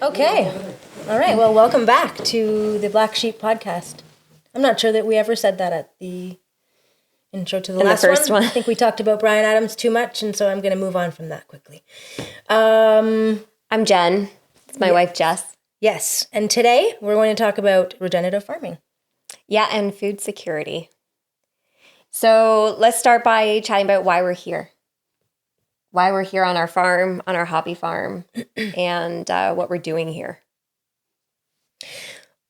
Okay. All right. Well, welcome back to the Black Sheep podcast. I'm not sure that we ever said that at the intro to the last first one. I think we talked about Bryan Adams too much, and so I'm going to move on from that quickly. I'm Jen. It's my wife, Jess. Yes. And today we're going to talk about regenerative farming. Yeah, and food security. So let's start by chatting about why we're here. Why we're here on our farm, on our hobby farm, and what we're doing here.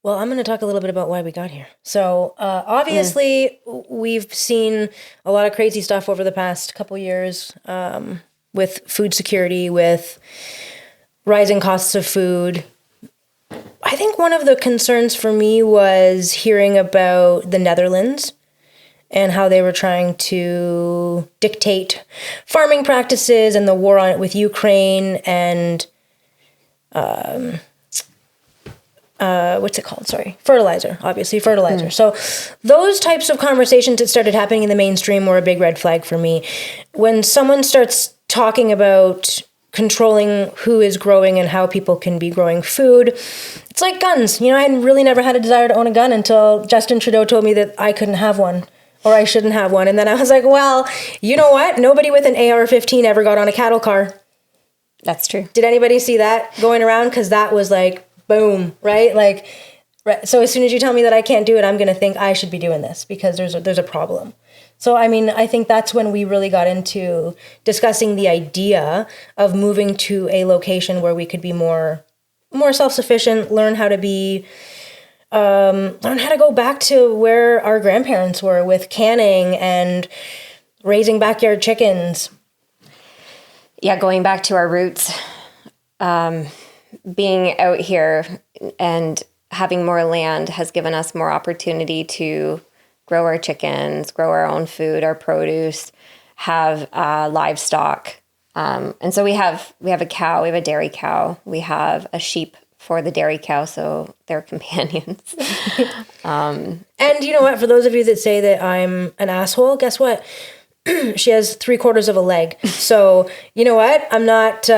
Well, I'm going to talk a little bit about why we got here. So obviously, we've seen a lot of crazy stuff over the past couple years with food security, with rising costs of food. I think one of the concerns for me was hearing about the Netherlands and how they were trying to dictate farming practices and the war on it with Ukraine and what's it called? Sorry. Fertilizer, obviously fertilizer. So those types of conversations that started happening in the mainstream were a big red flag for me. When someone starts talking about controlling who is growing and how people can be growing food, it's like guns. You know, I had really never had a desire to own a gun until Justin Trudeau told me that I couldn't have one or I shouldn't have one. And then I was like, well, you know what? Nobody with an AR-15 ever got on a cattle car. That's true. Did anybody see that going around? Because that was like, boom, right? Like, so as soon as you tell me that I can't do it, I'm going to think I should be doing this because there's a problem. So, I mean, I think that's when we really got into discussing the idea of moving to a location where we could be more self-sufficient, learn how to go back to where our grandparents were with canning and raising backyard chickens. Yeah, going back to our roots. Being out here and having more land has given us more opportunity to grow our chickens, grow our own food, our produce, have livestock. And so we have a cow, we have a dairy cow, we have a sheep for the dairy cow, so they're companions. And you know what? For those of you that say that I'm an asshole, guess what? She has 3/4 of a leg. So you know what? I'm not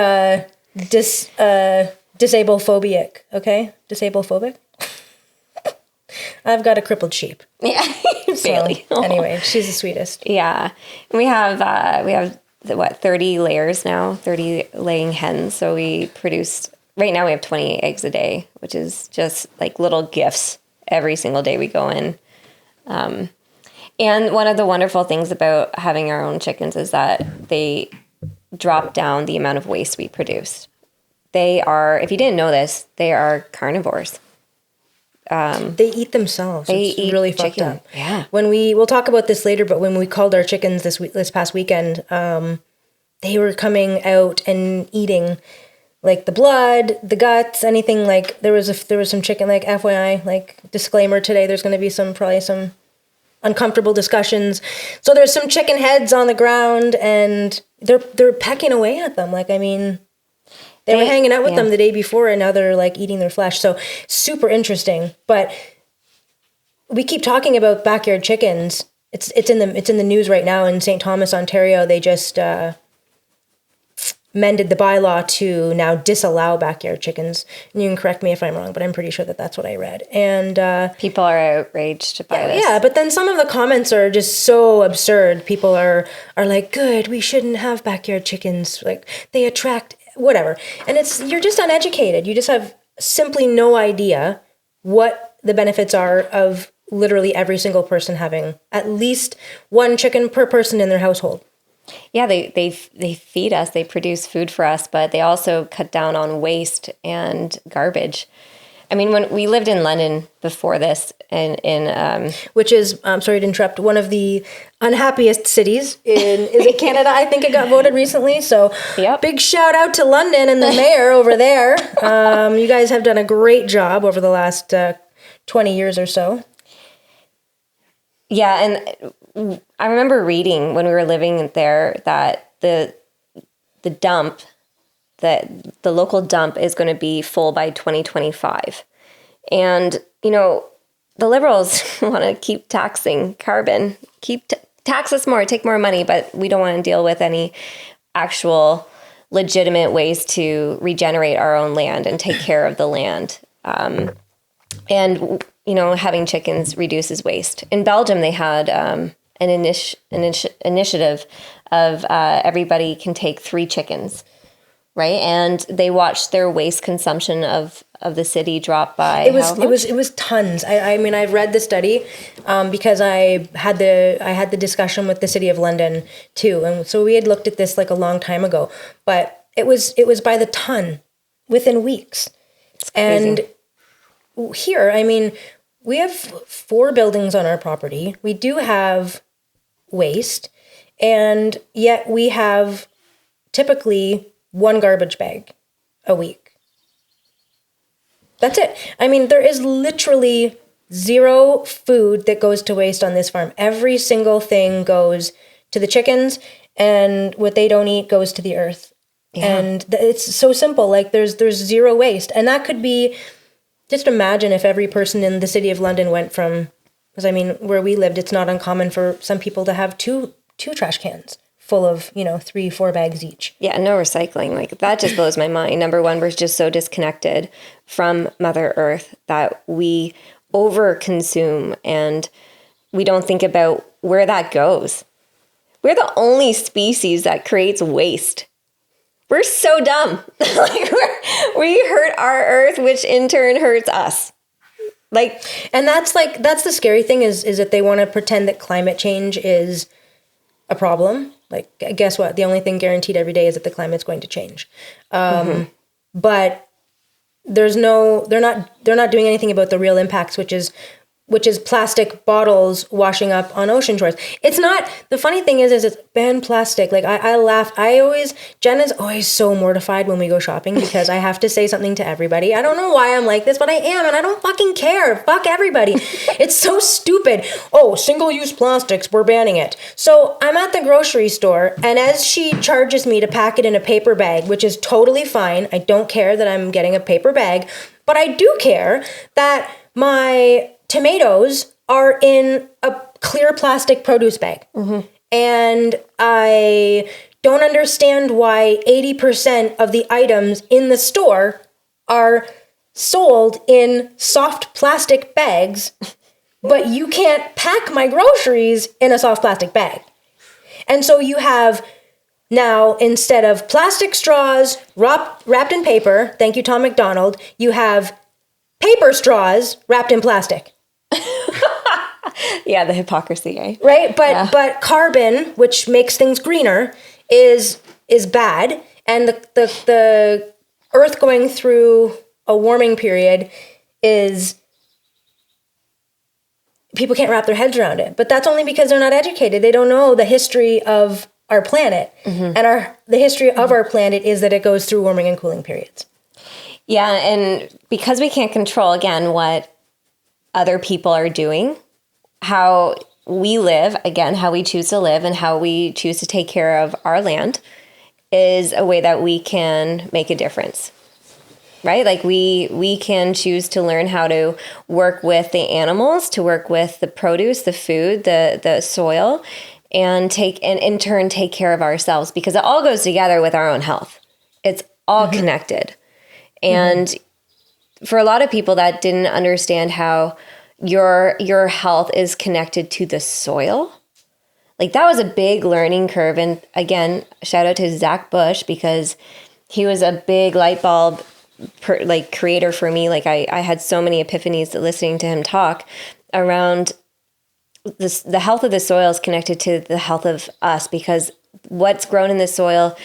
disable-phobic, okay? Disable-phobic? I've got a crippled sheep. Yeah, barely. So, anyway, she's the sweetest. Yeah. We have 30 layers now, 30 laying hens. So right now we have 20 eggs a day, which is just like little gifts every single day we go in. And one of the wonderful things about having our own chickens is that they drop down the amount of waste we produce. They are, if you didn't know this, they are carnivores. They eat themselves. It's really fucked up. Yeah. We'll talk about this later, but when we called our chickens this past weekend, they were coming out and eating like the blood, the guts, anything. Like there was some chicken, like FYI, like disclaimer today, there's going to be probably some uncomfortable discussions. So there's some chicken heads on the ground and they're pecking away at them. Like, I mean, they were hanging out with them the day before and now they're like eating their flesh. So super interesting. But we keep talking about backyard chickens. It's in the news right now in St. Thomas, Ontario. They just mended the bylaw to now disallow backyard chickens. And you can correct me if I'm wrong, but I'm pretty sure that that's what I read. And people are outraged by this. Yeah, but then some of the comments are just so absurd. People are like, good, we shouldn't have backyard chickens. Like they attract whatever. And you're just uneducated. You just have simply no idea what the benefits are of literally every single person having at least one chicken per person in their household. Yeah, they feed us, they produce food for us, but they also cut down on waste and garbage. I mean, when we lived in London before this, which is, sorry to interrupt, one of the unhappiest cities is it Canada? I think it got voted recently. So Big shout out to London and the mayor over there. You guys have done a great job over the last 20 years or so. Yeah, and I remember reading when we were living there that the dump, that the local dump is going to be full by 2025. And, you know, the Liberals want to keep taxing carbon, tax us more, take more money, but we don't want to deal with any actual legitimate ways to regenerate our own land and take care of the land. And, having chickens reduces waste. In Belgium, they had an initiative of everybody can take 3 chickens, right? And they watched their waste consumption of the city drop by it was tons. I mean, I've read the study because I had the discussion with the City of London too, and so we had looked at this like a long time ago. But it was by the ton within weeks. It's crazy. And here, I mean, we have 4 buildings on our property. We do have waste, and yet we have typically 1 garbage bag a week. That's it. I mean, there is literally 0 food that goes to waste on this farm. Every single thing goes to the chickens, and what they don't eat goes to the earth. Yeah. And it's so simple. Like there's 0 waste. And that could be, just imagine if every person in the City of London went from, because I mean, where we lived, it's not uncommon for some people to have two trash cans full of, 3-4 bags each. Yeah, no recycling. Like that just blows my mind. Number one, we're just so disconnected from Mother Earth that we overconsume and we don't think about where that goes. We're the only species that creates waste. We're so dumb. We hurt our earth, which in turn hurts us. And that's the scary thing is that they want to pretend that climate change is a problem. Like, guess what? The only thing guaranteed every day is that the climate's going to change. But they're not doing anything about the real impacts, which is plastic bottles washing up on ocean shores. It's not, the funny thing is it's ban plastic. Like I laugh. Jen is always so mortified when we go shopping because I have to say something to everybody. I don't know why I'm like this, but I am, and I don't fucking care. Fuck everybody. It's so stupid. Oh, single-use plastics, we're banning it. So I'm at the grocery store, and as she charges me to pack it in a paper bag, which is totally fine. I don't care that I'm getting a paper bag, but I do care that my tomatoes are in a clear plastic produce bag. Mm-hmm. And I don't understand why 80% of the items in the store are sold in soft plastic bags, but you can't pack my groceries in a soft plastic bag. And so you have now, instead of plastic straws wrapped in paper, thank you, Tom McDonald, you have paper straws wrapped in plastic. Yeah, the hypocrisy, eh? Right? But carbon, which makes things greener, is bad. And the Earth going through a warming period is, people can't wrap their heads around it. But that's only because they're not educated. They don't know the history of our planet. Mm-hmm. And the history of our planet is that it goes through warming and cooling periods. Yeah, and because we can't control, again, what other people are doing, how we live, again, how we choose to live and how we choose to take care of our land is a way that we can make a difference, right? Like we can choose to learn how to work with the animals, to work with the produce, the food, the soil, and in turn take care of ourselves, because it all goes together with our own health. It's all mm-hmm. connected. And for a lot of people that didn't understand how your health is connected to the soil, like that was a big learning curve. And again, shout out to Zach Bush, because he was a big light bulb creator for me. Like I had so many epiphanies listening to him talk around this. The health of the soil is connected to the health of us, because what's grown in the soil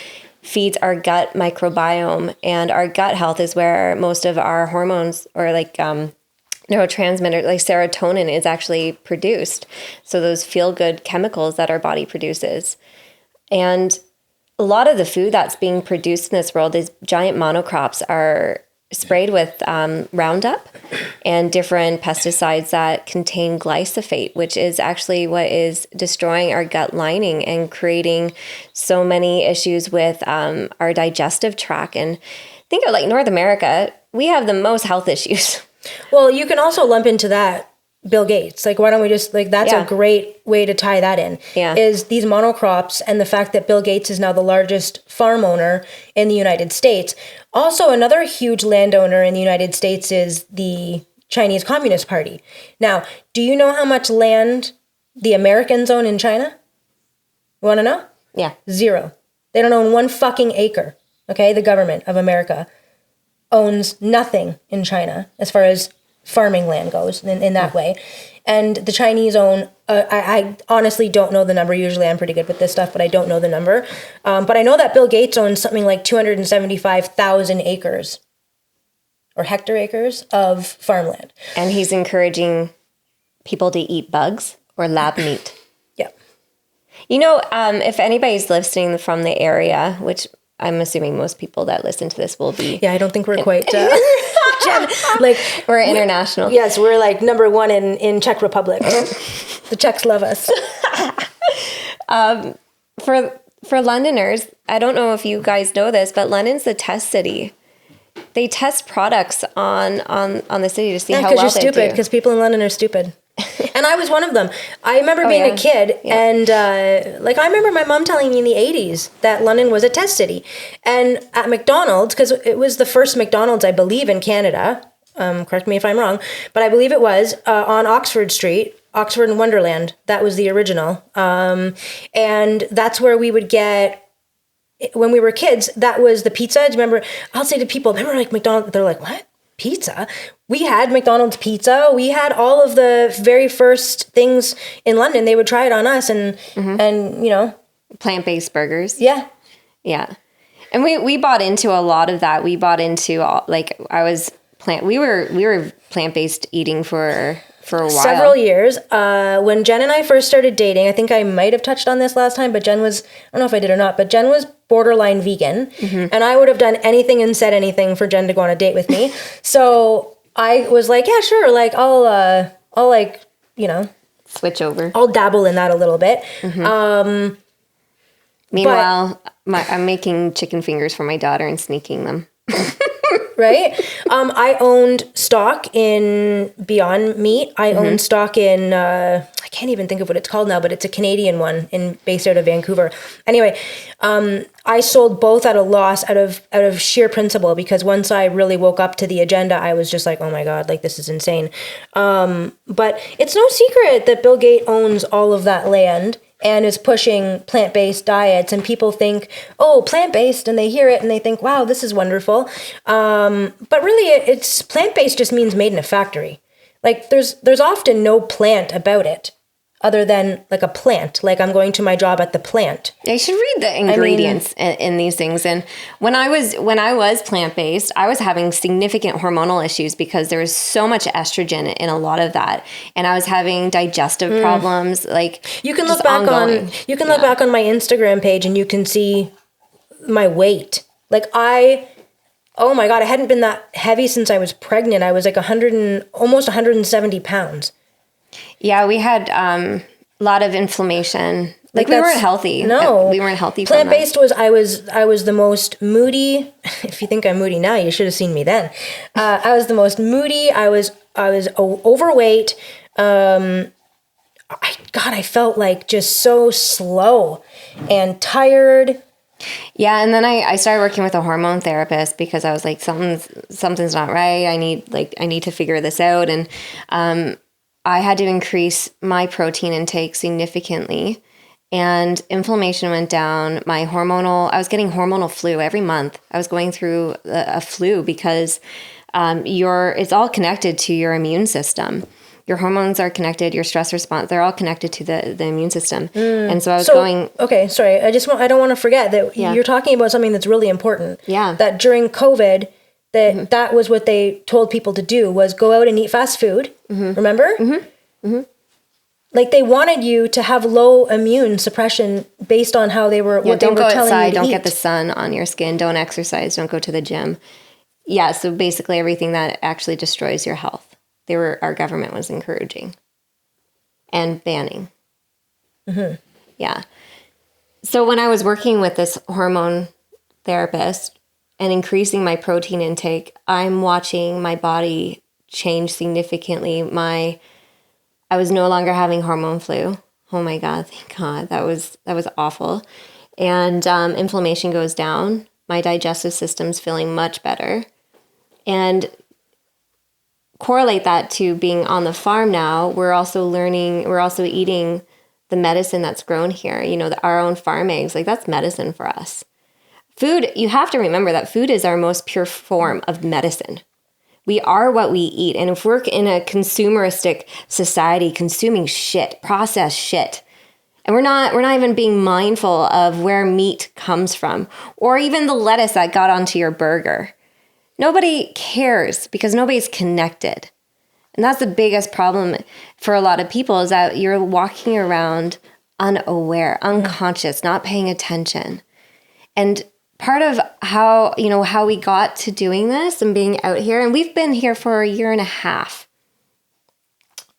feeds our gut microbiome, and our gut health is where most of our hormones, or neurotransmitter like serotonin, is actually produced. So those feel-good chemicals that our body produces. And a lot of the food that's being produced in this world, these giant monocrops, are sprayed with Roundup and different pesticides that contain glyphosate, which is actually what is destroying our gut lining and creating so many issues with our digestive tract. And think of like North America, we have the most health issues. Well, you can also lump into that Bill Gates. Like, why don't we just, like, that's a great way to tie that in. Yeah. Is these monocrops and the fact that Bill Gates is now the largest farm owner in the United States. Also, another huge landowner in the United States is the Chinese Communist Party. Now, do you know how much land the Americans own in China? You want to know? Yeah. 0. They don't own 1 fucking acre. Okay? The government of America owns nothing in China as far as farming land goes in that way. And the Chinese own, I honestly don't know the number. Usually I'm pretty good with this stuff, but I don't know the number. But I know that Bill Gates owns something like 275,000 acres or hectare acres of farmland. And he's encouraging people to eat bugs or lab meat. Yeah. You know, if anybody's listening from the area, which I'm assuming most people that listen to this will be. Yeah, I don't think we're quite Jen, like we're international. Yes, we're like number 1 in Czech Republic. The Czechs love us. For Londoners, I don't know if you guys know this, but London's the test city. They test products on the city to see how well they do. Because you're stupid. Because people in London are stupid. And I was one of them. I remember being a kid, and I remember my mom telling me in the 80s that London was a test city. And at McDonald's, because it was the first McDonald's, I believe, in Canada, correct me if I'm wrong, but I believe it was, on Oxford Street, Oxford and Wonderland. That was the original. And that's where we would get, when we were kids, that was the pizza. Do you remember? I'll say to people, remember like McDonald's? They're like, what? Pizza? We had McDonald's pizza. We had all of the very first things in London. They would try it on us and you know. Plant-based burgers. Yeah. Yeah. And we bought into a lot of that. We bought into we were plant-based eating for a while. Several years. When Jen and I first started dating, I think I might have touched on this last time, but Jen was, I don't know if I did or not, but Jen was borderline vegan. And I would have done anything and said anything for Jen to go on a date with me. So I was like, yeah, sure. Like, I'll like, you know. Switch over. I'll dabble in that a little bit. Meanwhile, I'm making chicken fingers for my daughter and sneaking them. Right? I owned stock in Beyond Meat. I owned stock in, I can't even think of what it's called now, but it's a Canadian one based out of Vancouver. Anyway, I sold both at a loss out of sheer principle, because once I really woke up to the agenda, I was just like, oh my God, like this is insane. But it's no secret that Bill Gates owns all of that land and is pushing plant-based diets, and people think, oh, plant-based, and they hear it and they think, wow, this is wonderful. But really, it's plant-based just means made in a factory. Like there's often no plant about it, other than like a plant. Like I'm going to my job at the plant. I should read the ingredients in these things. And when I was plant-based, I was having significant hormonal issues because there was so much estrogen in a lot of that. And I was having digestive problems. Like you can look back on my Instagram page and you can see my weight. Like oh my God, I hadn't been that heavy since I was pregnant. I was like almost 170 pounds. Yeah, we had a lot of inflammation. Like we weren't healthy. No, we weren't healthy. Plant-based was I was the most moody. If you think I'm moody now, you should have seen me then. I was the most moody. I was overweight. I felt like just so slow and tired. Yeah, and then I started working with a hormone therapist because I was like, something's not right. I need to figure this out. And I had to increase my protein intake significantly, and inflammation went down. I was getting hormonal flu every month. I was going through a flu because it's all connected to your immune system. Your hormones are connected, your stress response, they're all connected to the immune system. And so I was going... Okay, sorry. I don't want to forget that you're talking about something that's really important. Yeah. That during COVID, that was what they told people to do, was go out and eat fast food. Remember? Like they wanted you to have low immune suppression based on how they were, what they were telling you to eat. Don't go outside, don't get the sun on your skin, don't exercise, don't go to the gym. Yeah, so basically everything that actually destroys your health. Our government was encouraging and banning. Yeah. So when I was working with this hormone therapist and increasing my protein intake, I'm watching my body change significantly. My I was no longer having hormone flu. Oh my God, thank God. That was awful. And inflammation goes down. My digestive system's feeling much better. And correlate that to being on the farm now, we're also eating the medicine that's grown here. Our own farm eggs, like that's medicine for us. Food, you have to remember that food is our most pure form of medicine. We are what we eat. And if we're in a consumeristic society, consuming shit, processed shit, and we're not even being mindful of where meat comes from, or even the lettuce that got onto your burger. Nobody cares because nobody's connected. And that's the biggest problem for a lot of people, is that you're walking around unaware, unconscious, not paying attention. And part of how we got to doing this and being out here, and we've been here for a year and a half.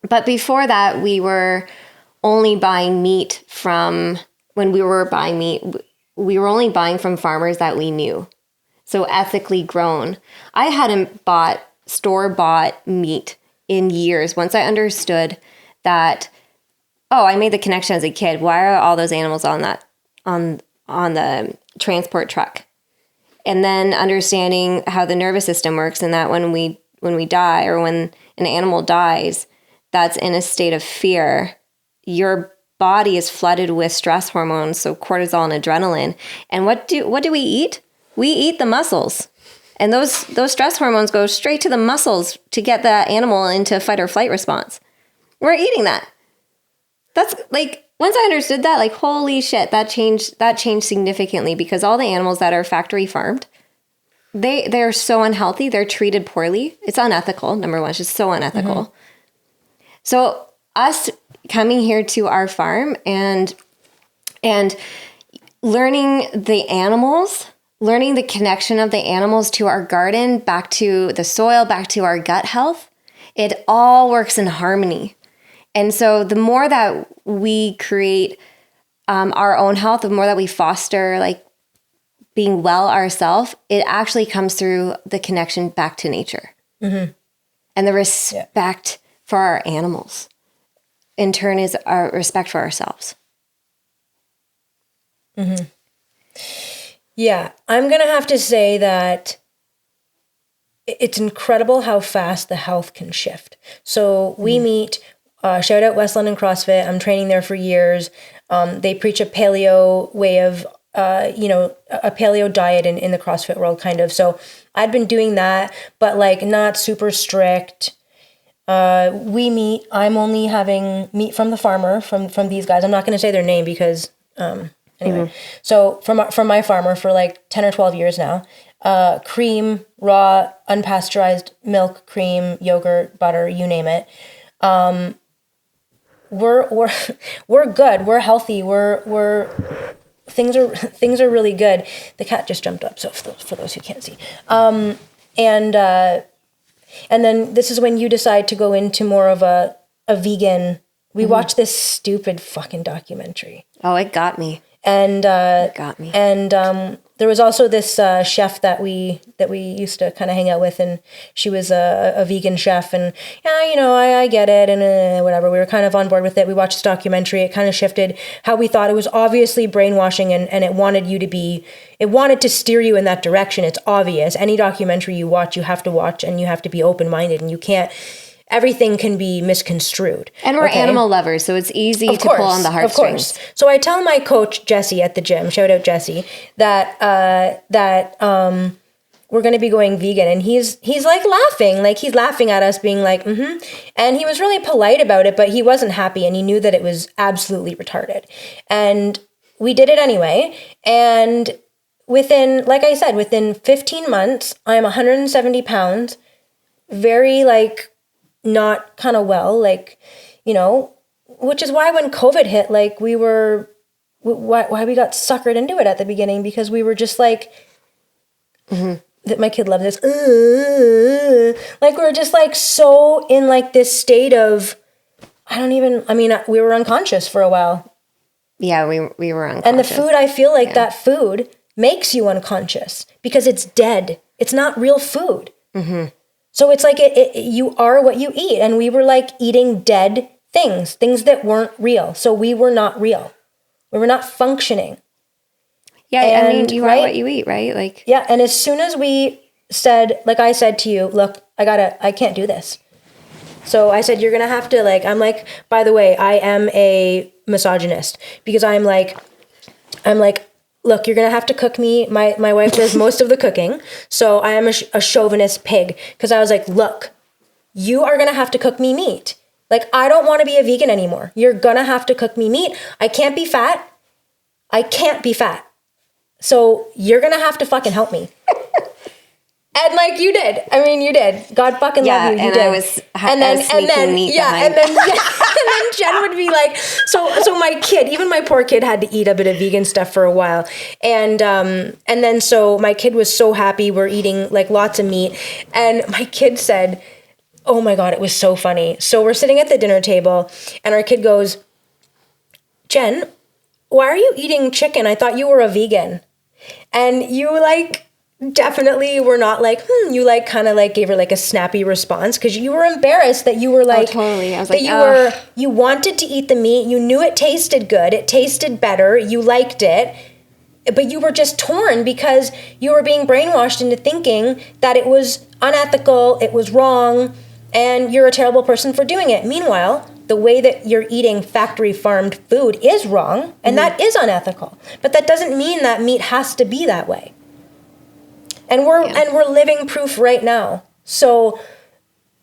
But before that, we were only buying meat from, when we were buying meat, we were only buying from farmers that we knew. So ethically grown. I hadn't bought store-bought meat in years. Once I understood that, I made the connection as a kid. Why are all those animals on the transport truck? And then understanding how the nervous system works, and that when we die, or when an animal dies, that's in a state of fear. Your body is flooded with stress hormones, so cortisol and adrenaline. And what do we eat? We eat the muscles. And those stress hormones go straight to the muscles to get the animal into fight or flight response. We're eating that. That's like, once I understood that, like, holy shit, that changed significantly, because all the animals that are factory farmed, they're so unhealthy. They're treated poorly. It's unethical. Number one, it's just so unethical. Mm-hmm. So us coming here to our farm and learning the animals, learning the connection of the animals to our garden, back to the soil, back to our gut health, it all works in harmony. And so the more that we create our own health, the more that we foster like being well ourselves, it actually comes through the connection back to nature. Mm-hmm. And the respect for our animals, in turn, is our respect for ourselves. Mm-hmm. Yeah, I'm going to have to say that it's incredible how fast the health can shift. So we meet, shout out West London CrossFit. I'm training there for years. They preach a paleo way of, a paleo diet in the CrossFit world, kind of. So I'd been doing that, but like not super strict. We meet, I'm only having meat from the farmer, from these guys. I'm not going to say their name because, anyway, so from my farmer for like 10 or 12 years now, cream, raw, unpasteurized milk, cream, yogurt, butter, you name it. We're good. We're healthy. Things are really good. The cat just jumped up. So for those who can't see, and then this is when you decide to go into more of a vegan. We watched this stupid fucking documentary. Oh, it got me. And it got me. And there was also this chef that we used to kind of hang out with, and she was a vegan chef, and I get it, and whatever. We were kind of on board with it. We watched this documentary. It kind of shifted how we thought. It was obviously brainwashing, and it wanted to steer you in that direction. It's obvious. Any documentary you watch, you have to watch, and you have to be open-minded, and you can't. Everything can be misconstrued. And we're animal lovers, so it's easy to pull on the heartstrings. Of course. So I tell my coach, Jesse, at the gym, shout out Jesse, that we're going to be going vegan. And he's like laughing. Like he's laughing at us being like, mm-hmm. And he was really polite about it, but he wasn't happy. And he knew that it was absolutely retarded. And we did it anyway. And within 15 months, I'm 170 pounds, very not kind of well, which is why when COVID hit, why we got suckered into it at the beginning, because we were just like, that my kid loves this, we're just so in this state of, we were unconscious for a while. Yeah, we were unconscious. And the food, I feel like that food makes you unconscious because it's dead. It's not real food. Mm-hmm. So it's you are what you eat. And we were eating dead things that weren't real. So we were not real. We were not functioning. Yeah, And, I mean, you right? are what you eat, right? Like, Yeah, and as soon as we said, like I said to you, look, I can't do this. So I said, you're gonna have to like, I'm like, by the way, I am a misogynist because I'm like, look, you're gonna have to cook me. My wife does most of the cooking, so I am a chauvinist pig because I was like, look, you are gonna have to cook me meat. Like, I don't want to be a vegan anymore. You're gonna have to cook me meat. I can't be fat. I can't be fat. So you're gonna have to fucking help me. And like you did. I mean, you did. God fucking love you. You did. I was sneaking meat behind. And then Jen would be like, so my kid, even my poor kid had to eat a bit of vegan stuff for a while. And then so my kid was so happy we're eating like lots of meat. And my kid said, oh my God, it was so funny. So we're sitting at the dinner table and our kid goes, Jen, why are you eating chicken? I thought you were a vegan. And you like definitely were not like, you like kind of like gave her like a snappy response because you were embarrassed that you were like, totally. I was that like, you wanted to eat the meat. You knew it tasted good. It tasted better. You liked it. But you were just torn because you were being brainwashed into thinking that it was unethical, it was wrong, and you're a terrible person for doing it. Meanwhile, the way that you're eating factory farmed food is wrong, and that is unethical. But that doesn't mean that meat has to be that way. And we're living proof right now. So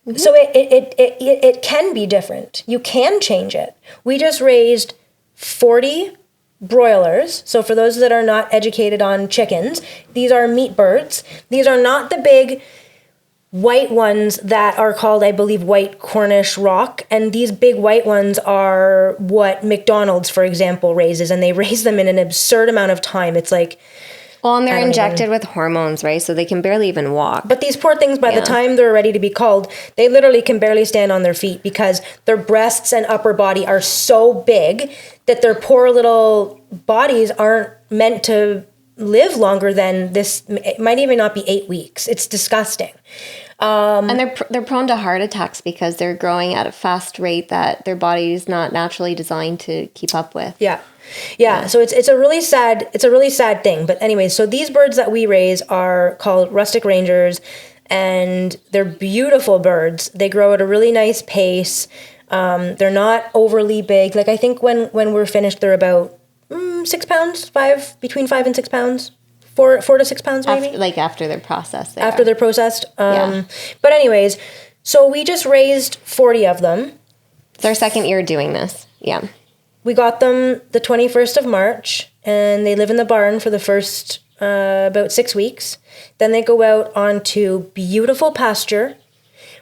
it can be different. You can change it. We just raised 40 broilers. So for those that are not educated on chickens, these are meat birds. These are not the big white ones that are called, I believe, white Cornish rock. And these big white ones are what McDonald's, for example, raises. And they raise them in an absurd amount of time. It's like... Well, and they're injected with hormones, right? So they can barely even walk. But these poor things, by the time they're ready to be culled, they literally can barely stand on their feet because their breasts and upper body are so big that their poor little bodies aren't meant to live longer than this. It might even not be 8 weeks. It's disgusting. And they're prone to heart attacks because they're growing at a fast rate that their body is not naturally designed to keep up with. Yeah. So it's a really sad thing. But anyway, so these birds that we raise are called rustic rangers, and they're beautiful birds. They grow at a really nice pace. They're not overly big. Like I think when we're finished, they're about 6 pounds, between 5 and 6 pounds. 4 to 6 pounds maybe? After they're processed. After they're processed. But anyways, so we just raised 40 of them. It's our second year doing this. Yeah. We got them the 21st of March, and they live in the barn for the first about 6 weeks. Then they go out onto beautiful pasture.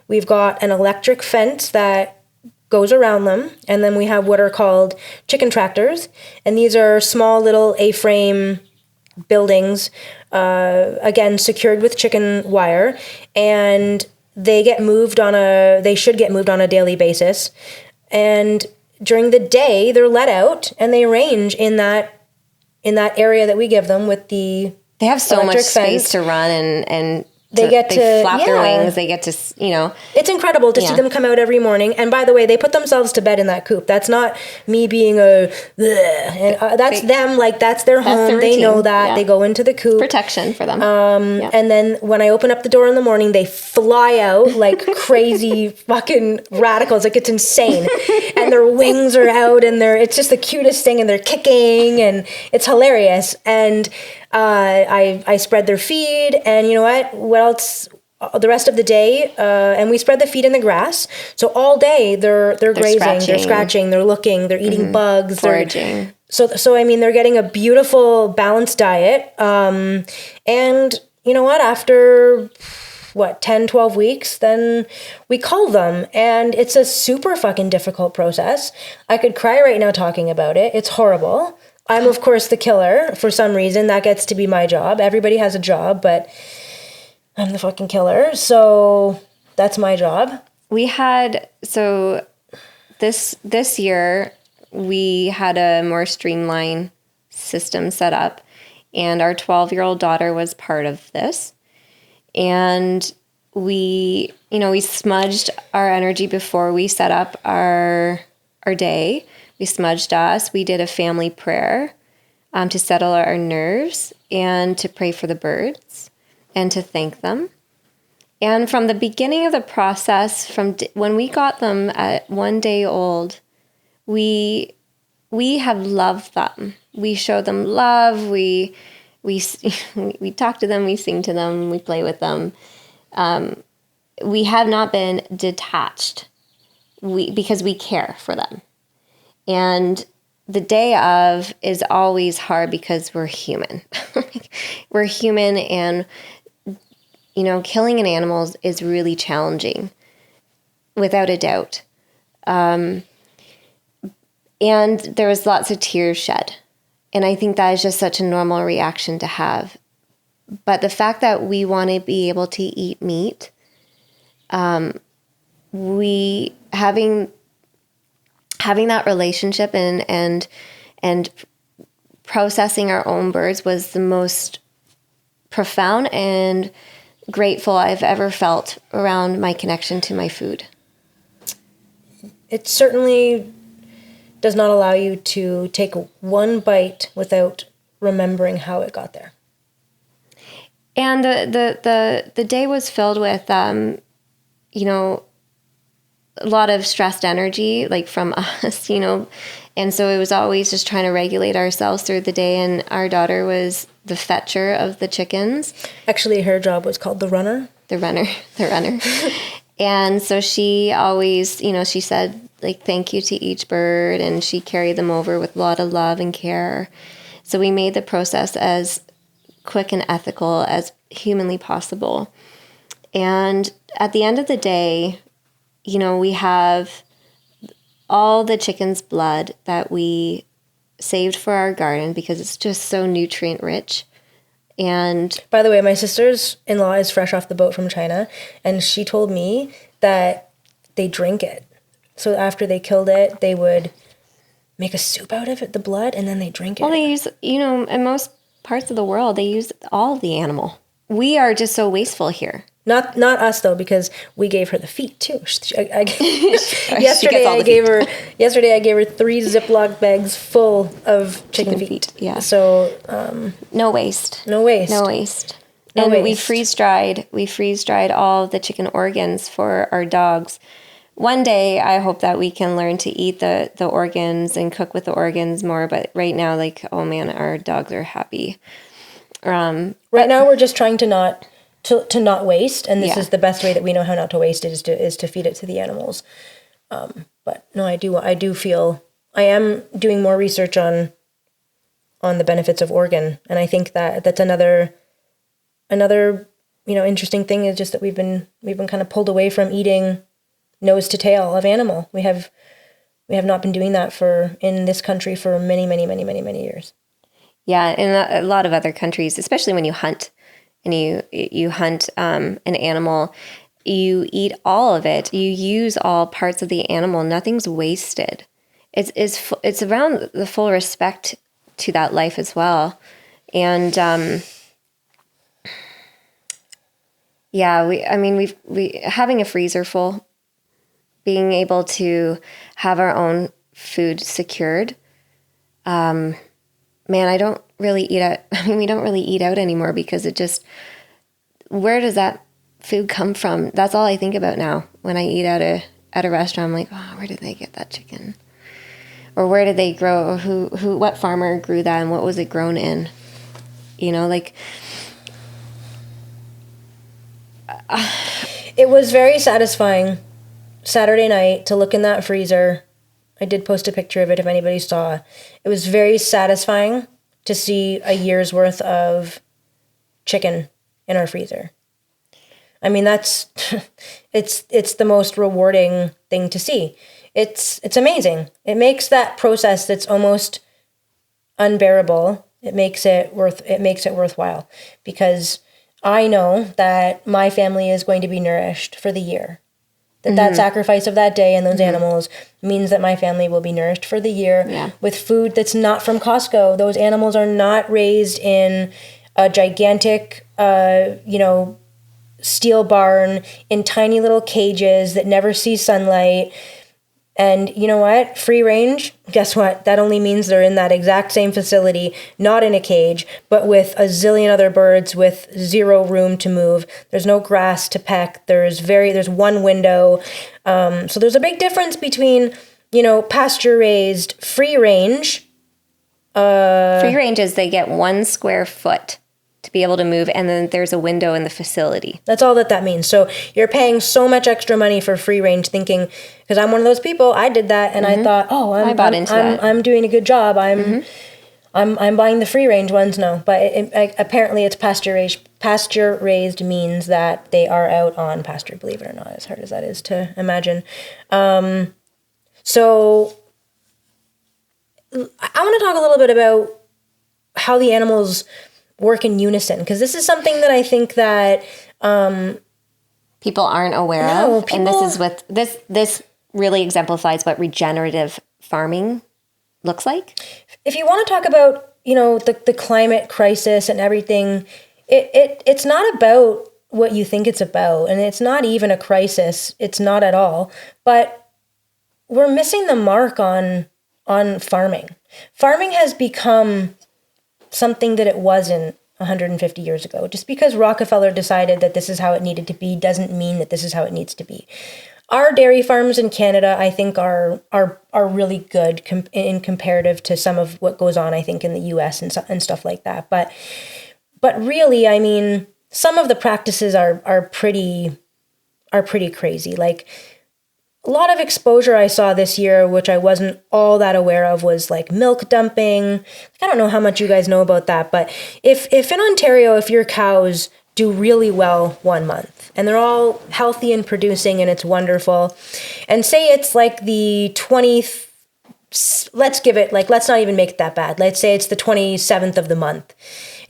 We've got an electric fence that goes around them, and then we have what are called chicken tractors. And these are small little A-frame buildings, again secured with chicken wire, and they should get moved on a daily basis. And during the day they're let out and they range in that area that we give them with the they have so much space fence to run and they flap their wings. They get to, It's incredible to see them come out every morning. And by the way, they put themselves to bed in that coop. That's not me being that's them. Like, that's their home. They know that. Yeah. They go into the coop. Protection for them. And then when I open up the door in the morning, they fly out like crazy fucking radicals. Like, it's insane. And their wings are out and it's just the cutest thing. And they're kicking and it's hilarious. And I spread their feed, and you know what else? The rest of the day, and we spread the feed in the grass. So all day they're grazing, they're scratching, they're looking, they're eating bugs, foraging. So I mean, they're getting a beautiful balanced diet. And you know what? After 10, 12 weeks, then we cull them, and it's a super fucking difficult process. I could cry right now talking about it. It's horrible. I'm, of course, the killer for some reason. That gets to be my job. Everybody has a job, but I'm the fucking killer. So that's my job. We had, so this year, we had a more streamlined system set up, and our 12-year-old daughter was part of this. And we smudged our energy before we set up our our day. We smudged us. We did a family prayer to settle our nerves and to pray for the birds and to thank them. And from the beginning of the process, from when we got them at 1 day old, we have loved them. We show them love. We talk to them. We sing to them. We play with them. We have not been detached. Because we care for them. And the day of is always hard because we're human. We're human, and killing an animal is really challenging, without a doubt. And there was lots of tears shed. And I think that is just such a normal reaction to have. But the fact that we want to be able to eat meat, we having that relationship and processing our own birds was the most profound and grateful I've ever felt around my connection to my food. It certainly does not allow you to take one bite without remembering how it got there. And the day was filled with a lot of stressed energy, like from us, and so it was always just trying to regulate ourselves through the day. And our daughter was the fetcher of the chickens. Actually, her job was called the runner. The runner. And so she always, she said, like, thank you to each bird, and she carried them over with a lot of love and care. So we made the process as quick and ethical as humanly possible. And at the end of the day, we have all the chicken's blood that we saved for our garden because it's just so nutrient rich. And by the way, my sister's in-law is fresh off the boat from China, and she told me that they drink it. So after they killed it, they would make a soup out of it, the blood, and then they drink it. Well, they use, in most parts of the world, they use all of the animal. We are just so wasteful here. Not us though, because we gave her the feet too. Yesterday I gave her 3 Ziploc bags full of chicken feet. Yeah. So no waste. And we freeze dried all the chicken organs for our dogs. One day I hope that we can learn to eat the organs and cook with the organs more. But right now, oh man, our dogs are happy. Right now we're just trying to not waste, and this is the best way that we know how not to waste it is to feed it to the animals. But no, I do feel I am doing more research on the benefits of organ, and I think that's another interesting thing is just that we've been kind of pulled away from eating nose to tail of animal. We have not been doing that in this country for many, many, many, many, many years. Yeah, in a lot of other countries, especially when you hunt. And you hunt an animal, you eat all of it. You use all parts of the animal. Nothing's wasted. It's around the full respect to that life as well. And we having a freezer full, being able to have our own food secured. Man, I don't really eat out. We don't really eat out anymore because where does that food come from? That's all I think about now when I eat at a restaurant. I'm like, oh, where did they get that chicken? Or where did they grow? Or what farmer grew that and what was it grown in? It was very satisfying Saturday night to look in that freezer. I did post a picture of it if anybody saw. It was very satisfying to see a year's worth of chicken in our freezer. I mean, it's the most rewarding thing to see. It's amazing. It makes that process that's almost unbearable. It makes it worthwhile because I know that my family is going to be nourished for the year. That sacrifice of that day and those animals means that my family will be nourished for the year with food that's not from Costco. Those animals are not raised in a gigantic, steel barn in tiny little cages that never see sunlight. And you know what? Free range, guess what? That only means they're in that exact same facility, not in a cage, but with a zillion other birds with zero room to move. There's no grass to peck. There's one window. So there's a big difference between, pasture raised, free range. Free range is they get 1 square foot to be able to move, and then there's a window in the facility. That's all that means. So you're paying so much extra money for free range, thinking, because I'm one of those people, I did that, and I thought, I bought into that. I'm doing a good job. I'm buying the free range ones. No, but apparently it's pasture raised. Pasture raised means that they are out on pasture. Believe it or not, as hard as that is to imagine. So I want to talk a little bit about how the animals work in unison, because this is something that I think that people aren't aware of. And this is what this really exemplifies what regenerative farming looks like. If you want to talk about, the climate crisis and everything, it's not about what you think it's about, and it's not even a crisis. It's not at all. But we're missing the mark on farming. Farming has become something that it wasn't 150 years ago. Just because Rockefeller decided that this is how it needed to be doesn't mean that this is how it needs to be. Our dairy farms in Canada, I think, are really good in comparative to some of what goes on, I think, in the U.S. and stuff like that. But really, I mean, some of the practices are pretty crazy. Like, a lot of exposure I saw this year, which I wasn't all that aware of, was like milk dumping. I don't know how much you guys know about that, but if in Ontario, if your cows do really well 1 month and they're all healthy and producing and it's wonderful, and say it's like the 20th, let's not even make it that bad. Let's say it's the 27th of the month,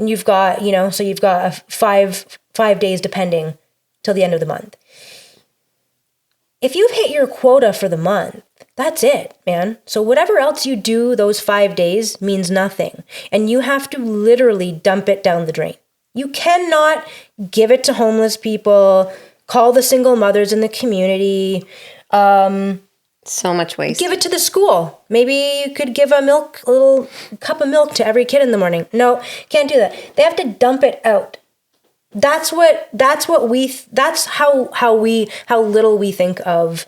and you've got, so you've got five days depending till the end of the month. If you've hit your quota for the month, that's it, man. So whatever else you do those 5 days means nothing. And you have to literally dump it down the drain. You cannot give it to homeless people, call the single mothers in the community. So much waste. Give it to the school. Maybe you could give a little cup of milk to every kid in the morning. No, can't do that. They have to dump it out. That's how little we think of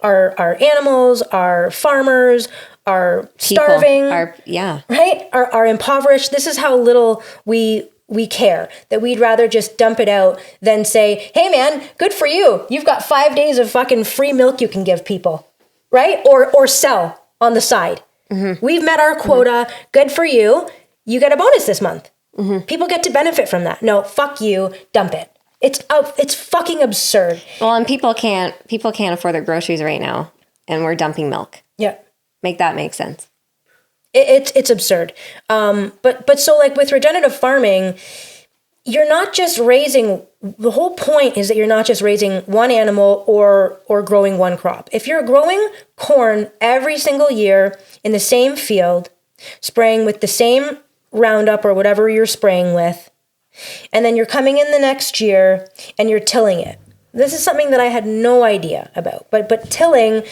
our animals, our farmers, our starving, right? Our impoverished. This is how little we care, that we'd rather just dump it out than say, hey man, good for you. You've got 5 days of fucking free milk you can give people, right? Or sell on the side. Mm-hmm. We've met our quota. Mm-hmm. Good for you. You get a bonus this month. Mm-hmm. People get to benefit from that. No, fuck you. Dump it. It's fucking absurd. Well, and people can't afford their groceries right now, and we're dumping milk. Yeah, make that make sense. It's absurd. But so like with regenerative farming, you're not just raising. The whole point is that you're not just raising one animal or growing one crop. If you're growing corn every single year in the same field, spraying with the same Roundup or whatever you're spraying with, and then you're coming in the next year and you're tilling it. This is something that I had no idea about. But tilling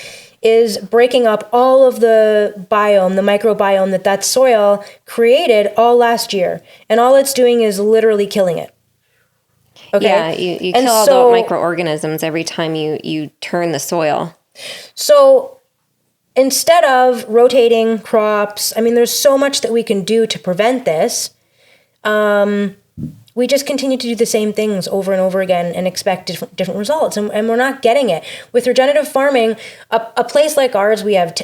is breaking up all of the biome, the microbiome that soil created all last year. And all it's doing is literally killing it. Okay? Yeah, you kill all the microorganisms every time you turn the soil. So instead of rotating crops, I mean, there's so much that we can do to prevent this. We just continue to do the same things over and over again and expect different results. And we're not getting it. With regenerative farming, a place like ours, we have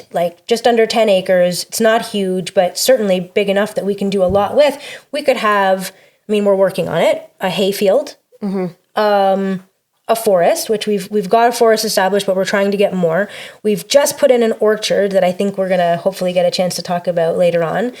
just under 10 acres. It's not huge, but certainly big enough that we can do a lot with. We could have, I mean, we're working on it, a hayfield, mm-hmm. A forest, which we've got a forest established, but we're trying to get more. We've just put in an orchard that I think we're going to hopefully get a chance to talk about later on.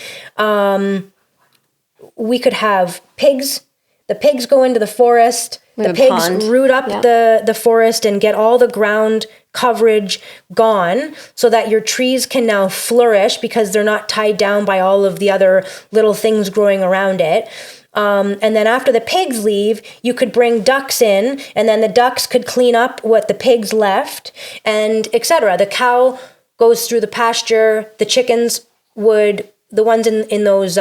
We could have pigs. The pigs go into the forest. The pigs pond. Root up the forest and get all the ground coverage gone so that your trees can now flourish because they're not tied down by all of the other little things growing around it. And then after the pigs leave, you could bring ducks in, and then the ducks could clean up what the pigs left, and etc. The cow goes through the pasture. The chickens would, the ones in those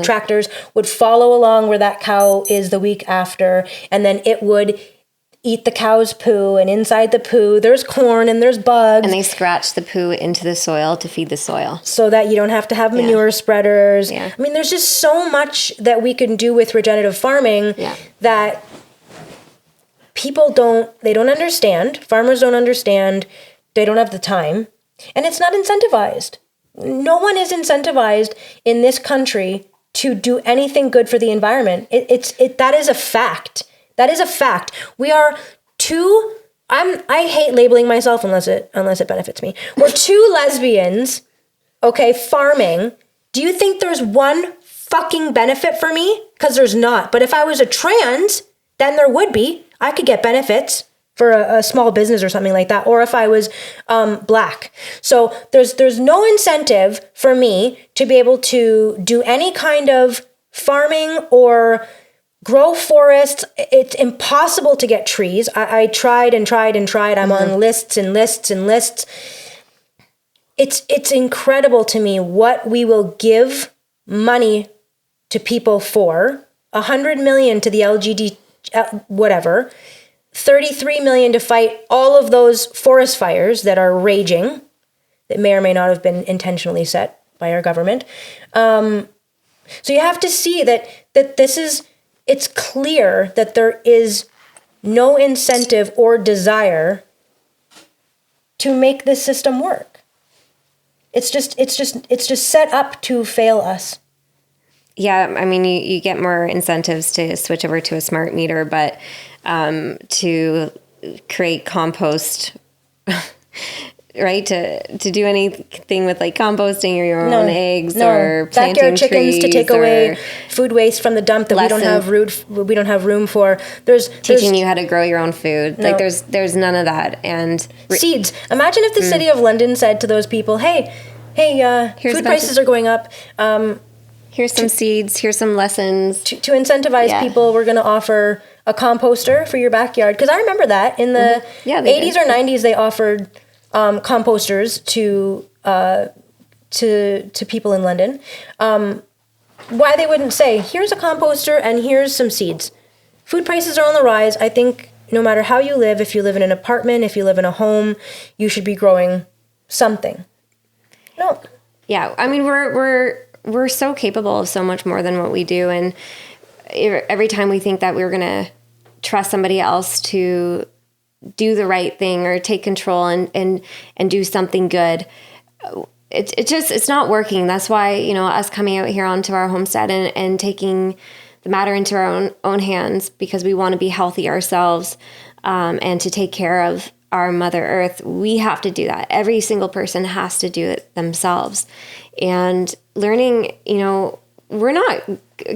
tractors would follow along where that cow is the week after, and then it would eat the cow's poo, and inside the poo there's corn and there's bugs. And they scratch the poo into the soil to feed the soil. So that you don't have to have manure spreaders. Yeah. I mean, there's just so much that we can do with regenerative farming that people don't understand. Farmers don't understand. They don't have the time. And it's not incentivized. No one is incentivized in this country to do anything good for the environment. That is a fact. That is a fact. We are I hate labeling myself unless it benefits me. We're two lesbians, okay, farming. Do you think there's one fucking benefit for me? Because there's not. But if I was a trans, then there would be. I could get benefits for a small business or something like that. Or if I was Black. So there's no incentive for me to be able to do any kind of farming or grow forests. It's impossible to get trees. I tried and tried and tried. I'm on lists and lists and lists. It's incredible to me what we will give money to people for. 100 million to the LGBT, whatever. 33 million to fight all of those forest fires that are raging, that may or may not have been intentionally set by our government. So you have to see that this is, it's clear that there is no incentive or desire to make this system work. It's just set up to fail us. Yeah, I mean, you get more incentives to switch over to a smart meter, but to create compost, right? To do anything with like composting or your own eggs or planting backyard chickens trees to take away food waste from the dump that we don't have room for. There's teaching you how to grow your own food. No. Like there's none of that. And seeds. Imagine if the city of London said to those people, hey, food prices are going up. Here's some seeds. Here's some lessons. To incentivize people, we're going to offer a composter for your backyard. Because I remember that in the 80s or 90s, they offered composters to people in London. Why they wouldn't say, here's a composter and here's some seeds. Food prices are on the rise. I think no matter how you live, if you live in an apartment, if you live in a home, you should be growing something. No. Yeah, I mean, we're so capable of so much more than what we do. And every time we think that we're going to trust somebody else to do the right thing or take control and do something good, it's not working. That's why, us coming out here onto our homestead and taking the matter into our own hands, because we want to be healthy ourselves and to take care of our Mother Earth. We have to do that. Every single person has to do it themselves. And learning, we're not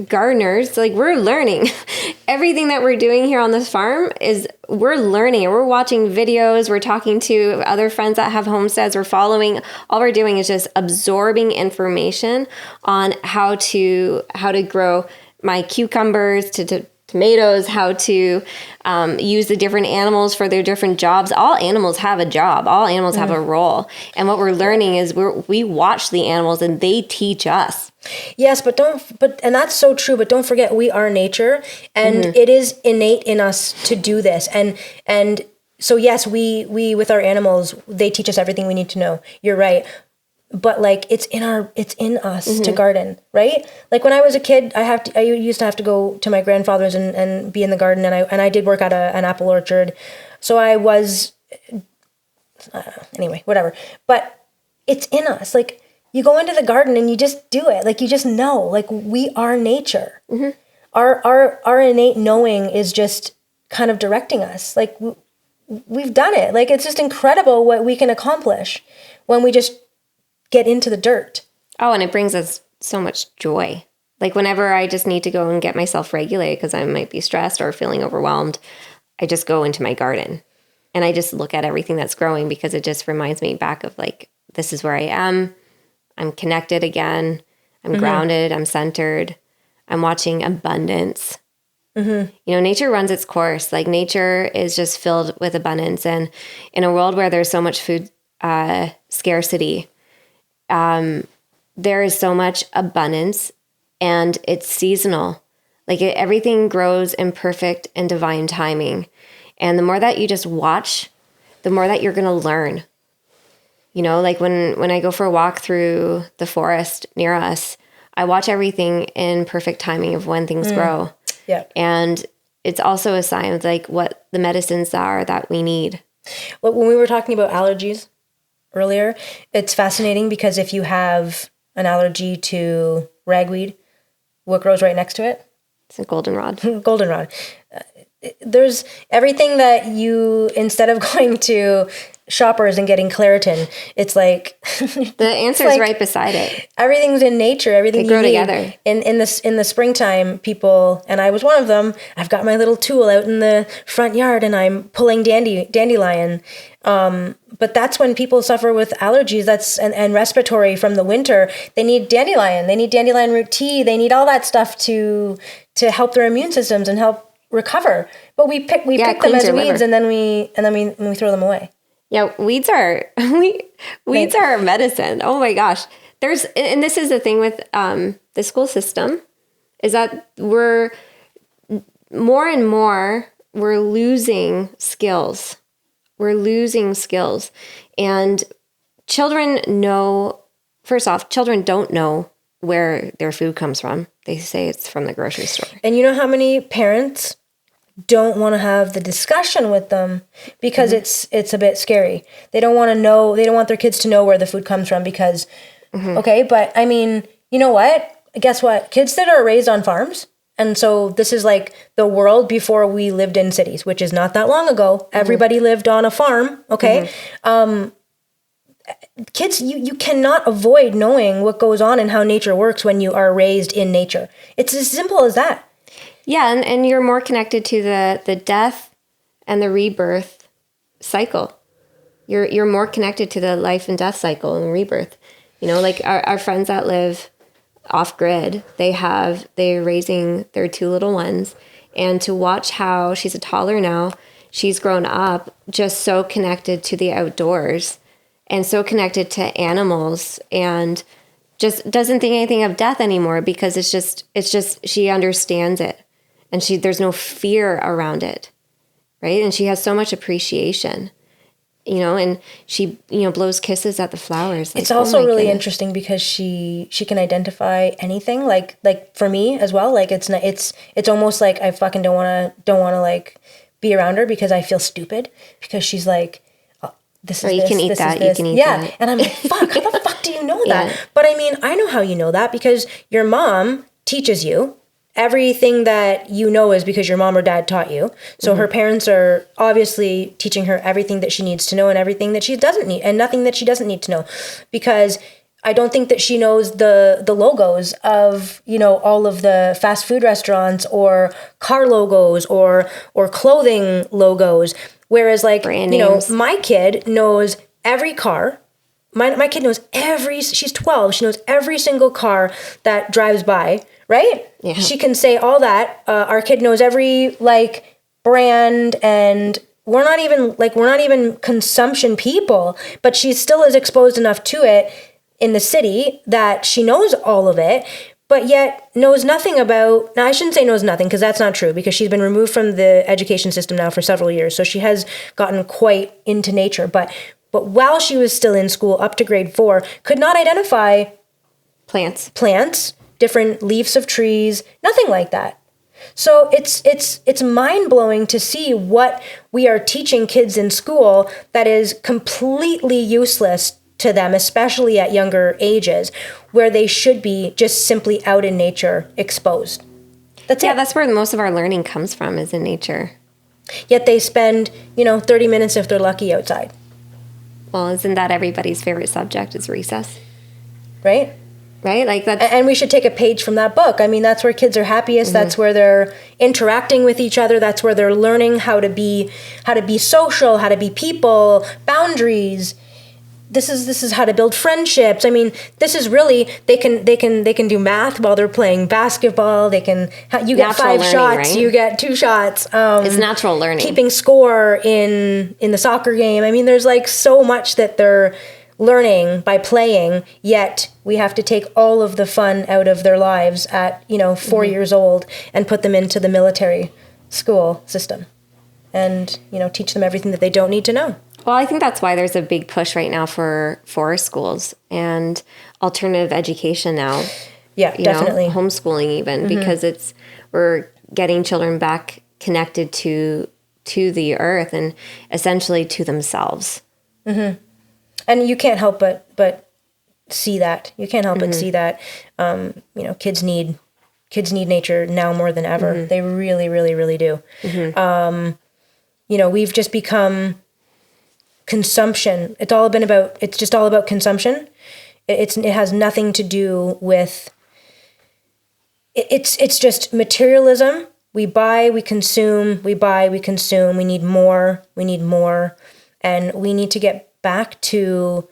gardeners. Like, we're learning. Everything that we're doing here on this farm we're learning. We're watching videos. We're talking to other friends that have homesteads. We're following. All we're doing is just absorbing information on how to grow my cucumbers to tomatoes, how to use the different animals for their different jobs. All animals have a job. All animals have a role. And what we're learning is we watch the animals and they teach us. Yes, and that's so true, but don't forget we are nature, and it is innate in us to do this. And so yes, we with our animals, they teach us everything we need to know. You're right. But like it's in us to garden, right? Like when I was a kid, I used to have to go to my grandfather's and be in the garden, and I did work at an apple orchard, so I was anyway, whatever. But it's in us. Like you go into the garden and you just do it. Like you just know. Like we are nature. Our innate knowing is just kind of directing us. Like we've done it. Like it's just incredible what we can accomplish when we just get into the dirt. Oh, and it brings us so much joy. Like whenever I just need to go and get myself regulated because I might be stressed or feeling overwhelmed, I just go into my garden and I just look at everything that's growing, because it just reminds me back of like, this is where I am. I'm connected again. I'm grounded. I'm centered. I'm watching abundance. You know, nature runs its course. Like nature is just filled with abundance. And in a world where there's so much food scarcity, there is so much abundance, and it's seasonal. Like everything grows in perfect and divine timing. And the more that you just watch, the more that you're going to learn. You know, like when I go for a walk through the forest near us, I watch everything in perfect timing of when things grow. Yeah. And it's also a sign of like what the medicines are that we need. Well, when we were talking about allergies earlier, it's fascinating because if you have an allergy to ragweed, what grows right next to it? It's a goldenrod. Goldenrod. There's everything that you, instead of going to Shoppers and getting Claritin, it's like the answer is like right beside it. Everything's in nature. Everything they grow you need. Together. In the springtime, people, and I was one of them. I've got my little tool out in the front yard, and I'm pulling dandelion. But that's when people suffer with allergies. And respiratory from the winter. They need dandelion. They need dandelion root tea. They need all that stuff to help their immune systems and help recover. But we pick them as weeds, and then we throw them away. Yeah, weeds are medicine. Oh my gosh. And this is the thing with the school system, is that we're more and more losing skills. We're losing skills. And children don't know where their food comes from. They say it's from the grocery store. And you know how many parents don't want to have the discussion with them because it's a bit scary. They don't want to know, they don't want their kids to know where the food comes from because, okay, but I mean, you know what? Guess what? Kids that are raised on farms, and so this is like the world before we lived in cities, which is not that long ago. Everybody lived on a farm, okay? Kids, you cannot avoid knowing what goes on and how nature works when you are raised in nature. It's as simple as that. Yeah, and you're more connected to the death and the rebirth cycle. You're more connected to the life and death cycle and rebirth. You know, like our friends that live off grid, they're raising their 2 little ones, and to watch how she's a toddler now, she's grown up just so connected to the outdoors and so connected to animals, and just doesn't think anything of death anymore because it's just she understands it. And there's no fear around it, right? And she has so much appreciation, you know, and she, you know, blows kisses at the flowers. Like, it's also really interesting because she can identify anything. Like for me as well. Like it's almost like I fucking don't want to like be around her because I feel stupid because she's like, oh, this is you this, can eat this that. Is this. You can eat yeah. that. And I'm like, fuck, how the fuck do you know that? Yeah. But I mean, I know how you know that because your mom teaches you. Everything that you know is because your mom or dad taught you. So her parents are obviously teaching her everything that she needs to know and everything that she doesn't need and nothing that she doesn't need to know. Because I don't think that she knows the logos of, you know, all of the fast food restaurants or car logos or clothing logos. Whereas like, brand you know, names. my kid knows every car. My kid knows she's 12. She knows every single car that drives by. Right? Yeah. She can say all that. Our kid knows every like brand, and we're not even consumption people, but she still is exposed enough to it in the city that she knows all of it, but yet knows nothing about, now I shouldn't say knows nothing because that's not true because she's been removed from the education system now for several years. So she has gotten quite into nature, but while she was still in school up to grade 4, could not identify plants, different leaves of trees, nothing like that. So it's mind-blowing to see what we are teaching kids in school that is completely useless to them, especially at younger ages, where they should be just simply out in nature, exposed. That's it. Yeah, that's where most of our learning comes from, is in nature. Yet they spend, 30 minutes if they're lucky outside. Well, isn't that everybody's favorite subject is recess? Right? Right? Like that. And we should take a page from that book. I mean, that's where kids are happiest. That's where they're interacting with each other. That's where they're learning how to be social, how to be people, boundaries. this is how to build friendships. I mean, this is really, they can do math while they're playing basketball. They can, you get Natural 5 learning, shots, right? you get 2 shots. It's natural learning. Keeping score in the soccer game. I mean, there's like so much that they're learning by playing, yet we have to take all of the fun out of their lives at, 4 years old and put them into the military school system and, teach them everything that they don't need to know. Well, I think that's why there's a big push right now for forest schools and alternative education now. Yeah, definitely. Homeschooling even, because we're getting children back connected to the earth and essentially to themselves. Mm-hmm. And you can't help but see that. You can't help but see that. Kids need nature now more than ever. They really, really, really do. We've just become consumption. It's just all about consumption. It has nothing to do with, it's just materialism. We buy, we consume, we buy, we consume. We need more, and we need to get back to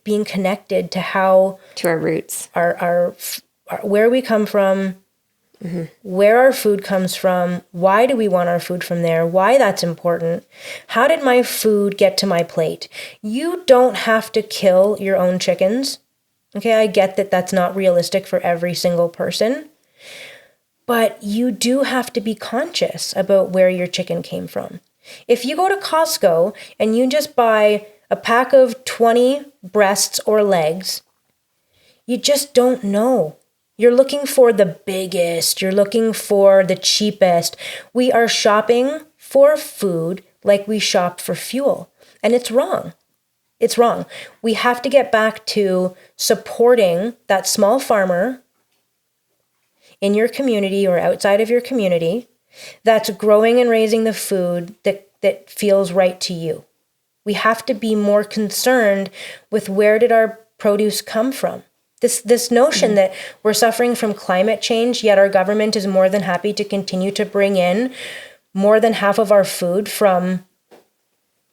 being connected to our roots, our where we come from, where our food comes from, why do we want our food from there, why that's important, how did my food get to my plate. You don't have to kill your own chickens. Okay, I get that that's not realistic for every single person, but you do have to be conscious about where your chicken came from. If you go to Costco and you just buy a pack of 20 breasts or legs, you just don't know. You're looking for the biggest. You're looking for the cheapest. We are shopping for food like we shop for fuel. And it's wrong. It's wrong. We have to get back to supporting that small farmer in your community or outside of your community that's growing and raising the food that feels right to you. We have to be more concerned with where did our produce come from. This notion that we're suffering from climate change, yet our government is more than happy to continue to bring in more than half of our food from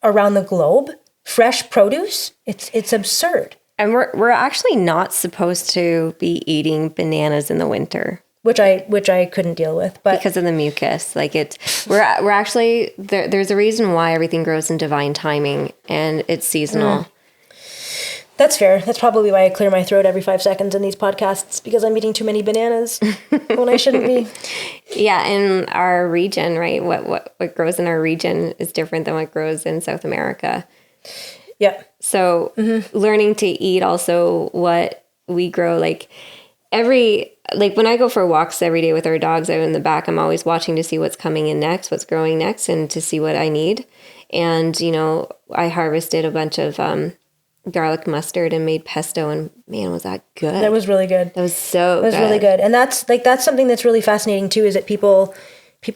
around the globe, fresh produce, it's absurd. And we're actually not supposed to be eating bananas in the winter. Which I couldn't deal with, but because of the mucus, we're actually there's a reason why everything grows in divine timing and it's seasonal. That's fair. That's probably why I clear my throat every 5 seconds in these podcasts, because I'm eating too many bananas when I shouldn't be. Yeah, in our region, right? What grows in our region is different than what grows in South America. Yeah. So learning to eat also what we grow, when I go for walks every day with our dogs out in the back, I'm always watching to see what's coming in next, what's growing next, and to see what I need. And, I harvested a bunch of garlic mustard and made pesto, and man, was that good. That was really good. That was so good. It was really good. And that's something that's really fascinating too, is that people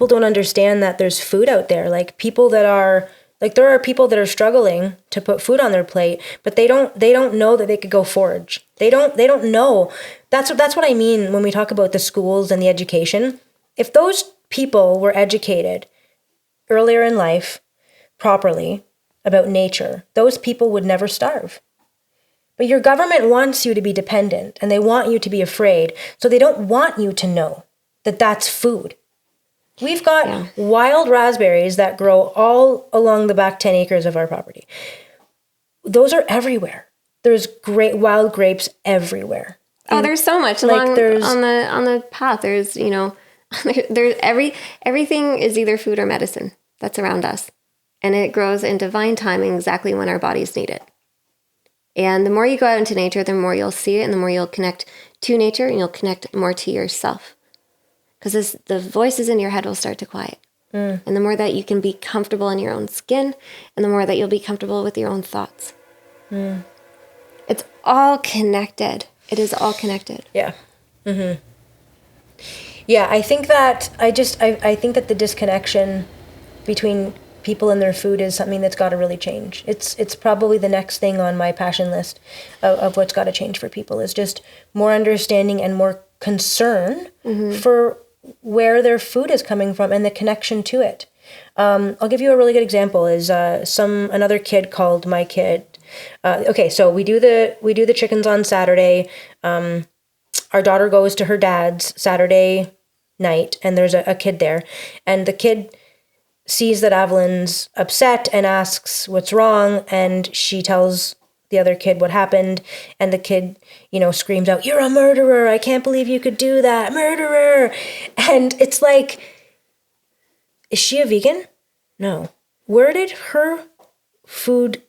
don't understand that there's food out there. There are people that are struggling to put food on their plate, but they don't know that they could go forage. They don't know. That's what I mean when we talk about the schools and the education. If those people were educated earlier in life properly about nature, those people would never starve. But your government wants you to be dependent and they want you to be afraid. So they don't want you to know that that's food. We've got wild raspberries that grow all along the back 10 acres of our property. Those are everywhere. There's great wild grapes everywhere. Oh, there's so much on the path. There's, there's everything is either food or medicine that's around us. And it grows in divine timing exactly when our bodies need it. And the more you go out into nature, the more you'll see it and the more you'll connect to nature and you'll connect more to yourself. Because the voices in your head will start to quiet. And the more that you can be comfortable in your own skin and the more that you'll be comfortable with your own thoughts. It's all connected. It is all connected. Yeah. Mm-hmm. Yeah, I think that I think that the disconnection between people and their food is something that's got to really change. It's probably the next thing on my passion list of what's got to change for people, is just more understanding and more concern for where their food is coming from and the connection to it. I'll give you a really good example. Is another kid called my kid. Okay, so we do the chickens on Saturday. Our daughter goes to her dad's Saturday night, and there's a kid there, and the kid sees that Evelyn's upset and asks what's wrong, and she tells the other kid what happened, and the kid, screams out, "You're a murderer! I can't believe you could do that, murderer!" And it's like, is she a vegan? No. Where did her food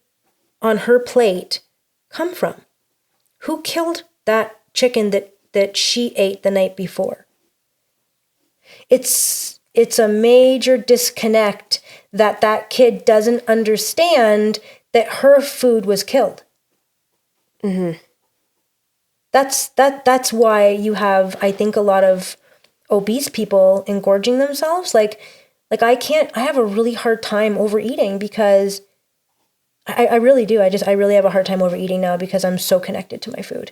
on her plate come from? Who killed that chicken that she ate the night before? It's a major disconnect that kid doesn't understand that her food was killed. Mm-hmm. That's why you have, I think, a lot of obese people engorging themselves. Like I have a really hard time overeating because I really do. I really have a hard time overeating now because I'm so connected to my food.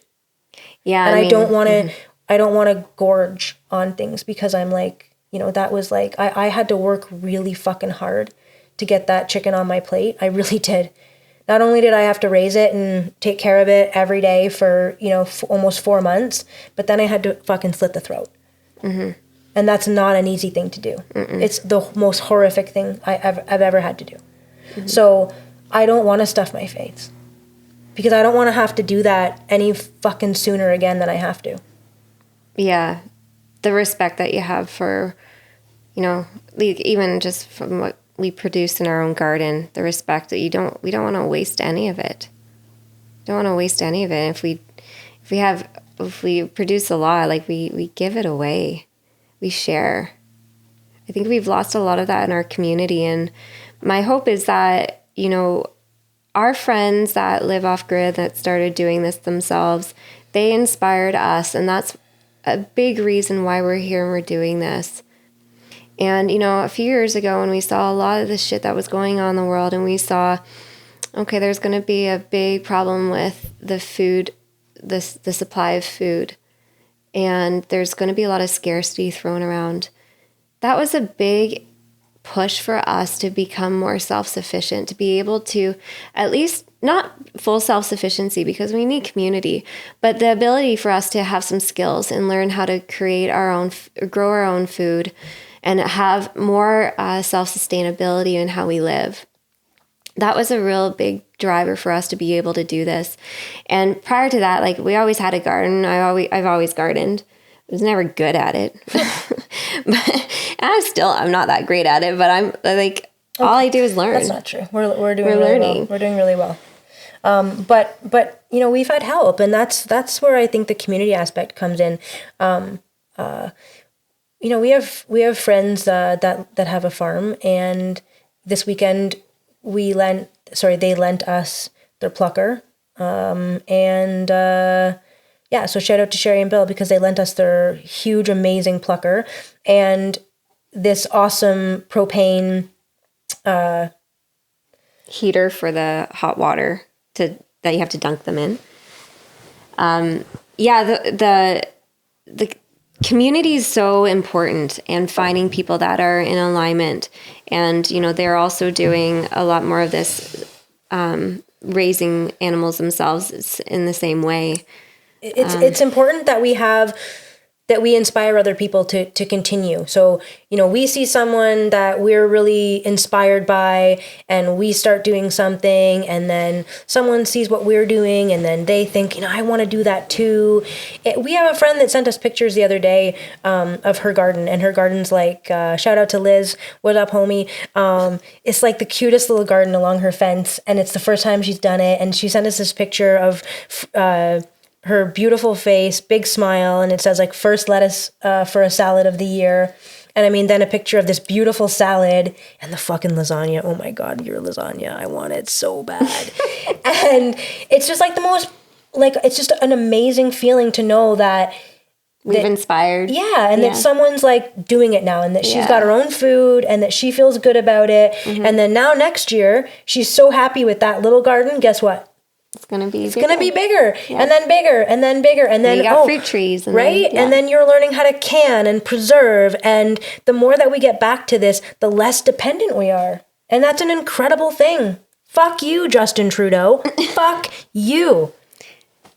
Yeah. And I don't want to, I don't want to gorge on things because I'm like, that was like, I had to work really fucking hard to get that chicken on my plate. I really did. Not only did I have to raise it and take care of it every day for, almost 4 months, but then I had to fucking slit the throat. Mm-hmm. And that's not an easy thing to do. Mm-mm. It's the most horrific thing I've ever had to do. Mm-hmm. So I don't want to stuff my face because I don't want to have to do that any fucking sooner again than I have to. Yeah. The respect that you have for, even just from what we produce in our own garden, the respect that we don't want to waste any of it. Don't want to waste any of it. If we produce a lot, like we give it away. We share. I think we've lost a lot of that in our community. And my hope is that, our friends that live off grid that started doing this themselves, they inspired us. And that's a big reason why we're here and we're doing this. And, a few years ago when we saw a lot of the shit that was going on in the world and we saw, okay, there's going to be a big problem with the food, the supply of food. And there's going to be a lot of scarcity thrown around. That was a big push for us to become more self-sufficient, to be able to, at least not full self-sufficiency because we need community, but the ability for us to have some skills and learn how to create our own, grow our own food and have more self-sustainability in how we live. That was a real big driver for us to be able to do this. And prior to that, like we always had a garden. I've always gardened. I was never good at it. But I'm not that great at it, but I'm like, all I do is learn. That's not true. We're doing really learning. Well. We're doing really well. But we've had help, and that's where I think the community aspect comes in. We have friends that have a farm, and this weekend they lent us their plucker. So shout out to Sherry and Bill because they lent us their huge, amazing plucker and this awesome propane heater for the hot water that you have to dunk them in. The community is so important, and finding people that are in alignment. And, they're also doing a lot more of this, raising animals themselves in the same way. It's important that we inspire other people to continue. So, we see someone that we're really inspired by and we start doing something, and then someone sees what we're doing and then they think, I want to do that too. We have a friend that sent us pictures the other day of her garden, and her garden's like, shout out to Liz, what up homie? It's like the cutest little garden along her fence, and it's the first time she's done it. And she sent us this picture of her beautiful face, big smile, and it says like first lettuce for a salad of the year. And I mean, then a picture of this beautiful salad and the fucking lasagna. Oh my God, your lasagna. I want it so bad. And it's just like the most, like, it's just an amazing feeling to know that we've inspired. Yeah. And that someone's like doing it now, and that she's got her own food and that she feels good about it. Mm-hmm. And then now next year, she's so happy with that little garden. Guess what? It's going to be It's going to be bigger and then bigger and then bigger. And then you got fruit trees. And right? Then, And then you're learning how to can and preserve. And the more that we get back to this, the less dependent we are. And that's an incredible thing. Fuck you, Justin Trudeau. Fuck you.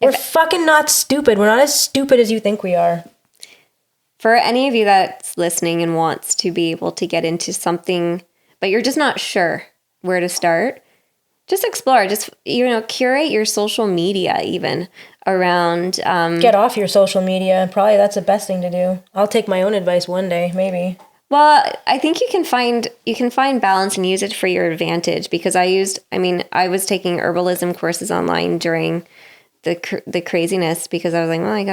We're fucking not stupid. We're not as stupid as you think we are. For any of you that's listening and wants to be able to get into something, but you're just not sure where to start, just explore. Just, curate your social media even around. Get off your social media. Probably that's the best thing to do. I'll take my own advice one day, maybe. Well, I think you can find balance and use it for your advantage, because I was taking herbalism courses online during the craziness, because I was like, well, I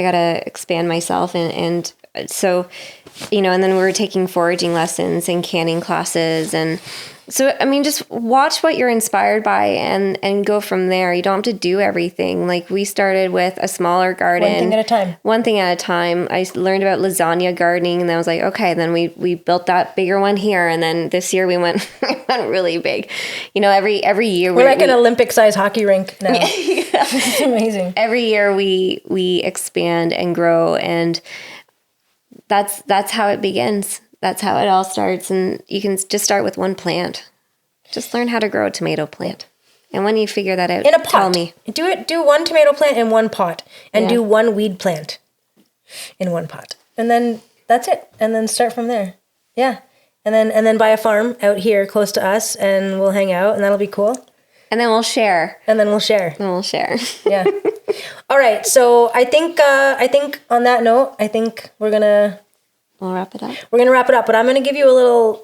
gotta expand myself. And so, and then we were taking foraging lessons and canning classes. And so, just watch what you're inspired by and go from there. You don't have to do everything. Like, we started with a smaller garden. One thing at a time. I learned about lasagna gardening, and then I was like, okay, then we built that bigger one here. And then this year we went really big. Every year we're like an Olympic-sized hockey rink now. It's amazing. Every year we expand and grow, and that's how it begins. That's how it all starts. And you can just start with one plant. Just learn how to grow a tomato plant. And when you figure that out, in a pot. Tell me. Do one tomato plant in one pot, and do one weed plant in one pot. And then that's it. And then start from there. Yeah. And then buy a farm out here close to us, and we'll hang out, and that'll be cool. And then we'll share. Yeah. All right. So I think on that note, I think we'll wrap it up. We're gonna wrap it up, but I'm gonna give you a little.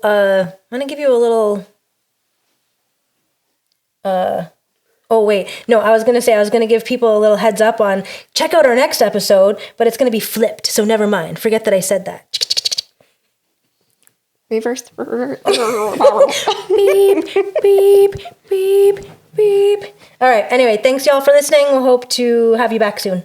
Oh wait, no. I was gonna give people a little heads up on check out our next episode, but it's gonna be flipped. So never mind. Forget that I said that. Reverse. Beep, beep, beep, beep. All right. Anyway, thanks y'all for listening. We'll hope to have you back soon.